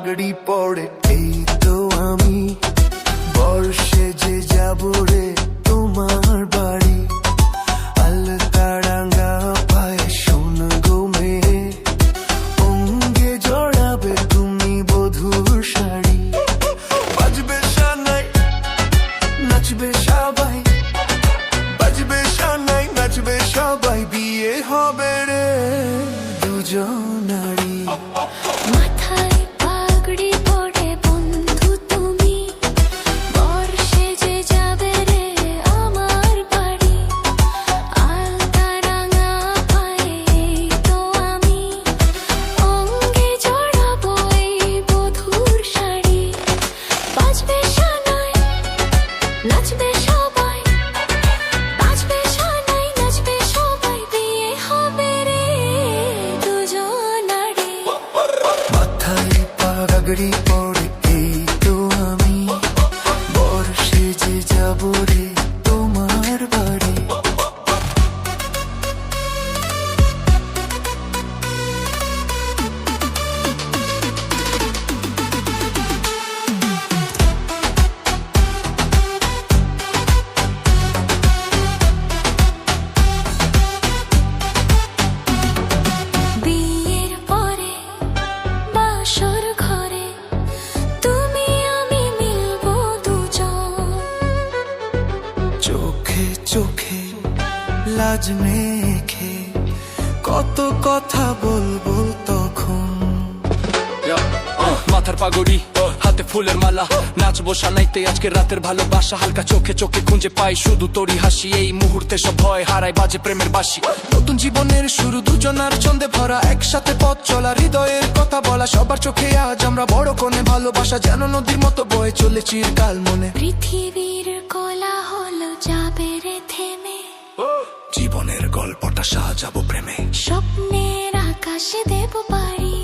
পাগড়ি পড়ে এই তো আমি বর্ষে যে যাব রে তোমার বাড়ি আলতারাঙ্গা পায়ে সোন গো মেয়ে অঙ্গে জড়াবে তুমি বধুর শাড়ি বাজবে শানাই নাচবে সবাই বাজবে শানাই নাচবে সবাই বিয়ে হবে রে দুজনারই মাথায় পাগড়ি পড়ে বন্ধু তুমি বর্ষে যে যাবে রে আমার বাড়ি আলতারাঙ্গা পায়ে এই তো আমি অঙ্গে জড়াবো এই বধুর শাড়ি বাজবে শানাই নাচবে সবাই বাজবে শানাই নাচবে সবাই বিয়ে হবে রে দুজনারই মাথায় পাগড়ি পড়ে এই তো আমি বর্ষে যে যাব রে তোমার বাড়ি বিয়ের পরে বাসর ঘরে তুমি আমি মিলবো দুজন চোখে চোখে লাজ মেখে কত কথা বলবো তখন মাথার পাগড়ি হাতে ফুলের মালা নাচবো শানাইতে আজকে রাতের ভালোবাসা হালকা চোখে চোখে খুঁজে পাই শুধু তোরই হাসি এই মুহূর্তে সব ভয় হারায় বাজে প্রেমের বাঁশি নতুন জীবনের শুরু দুজনার ছন্দে ভরা একসাথে পথ চলা হৃদয়ের কথা বলা সবার চোখে আজ আমরা বড় কোণে ভালোবাসা যেন নদীর মতো বয়ে চলে চিরকাল মনে পৃথিবীর কোলাহল যাবে রে থেমে জীবনের গল্পটা সাজাবো প্রেমে স্বপ্নের আকাশে দেব পারি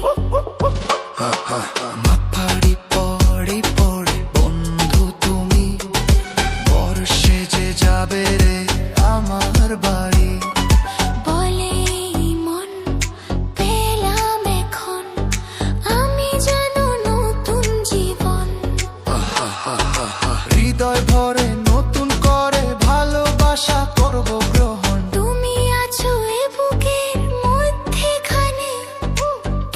মাথাড়ি পড়ে পড়ে বন্ধু তুমি বর্ষে যে যাবে রে আমার বাড়ি বলে মন পেলাম এখন আমি জানো নতুন জীবন হৃদয় ভরে নতুন করে ভালোবাসা করব গ্রহণ তুমি আছো এ বুকের মধ্যেখানে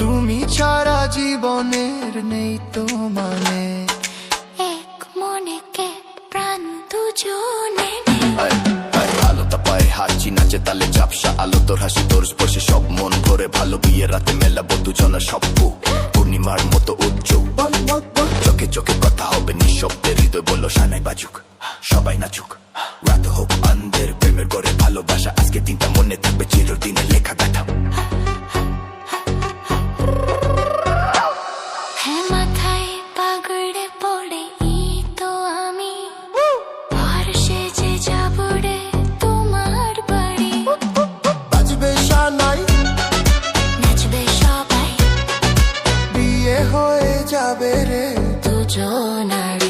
তুমি ছাড়া জীবনের নেই তো মানে এক মনে কে প্রাণ দুজনে আলো তাপায় হাঁচি নাচে তালে ঝাপসা আলো তোর হাসি তোর স্পর্শে সব মন ভরে ভালো বিয়ে রাতে মেলাবো দুজনের সপ্পু পূর্ণিমার মতো উজ্জ্বল চোখে চোখে কথা হবে নিঃশব্দে হৃদয় বললো শানাই বাজুক সবাই নাচুক রাত হোক আন্দের প্রেমের গড়ে ভালোবাসা আজকে দিনটা মনে থাকবে চিরদিনের লেখা গাথা হ্যাঁ মাথায় পাগড়ে পড়ে এই তো আমি বর্ষে যে যাব রে তোমার বাড়ি বাজবে শানাই নাচবে সবাই বিয়ে হয়ে যাবে রে দুজনারই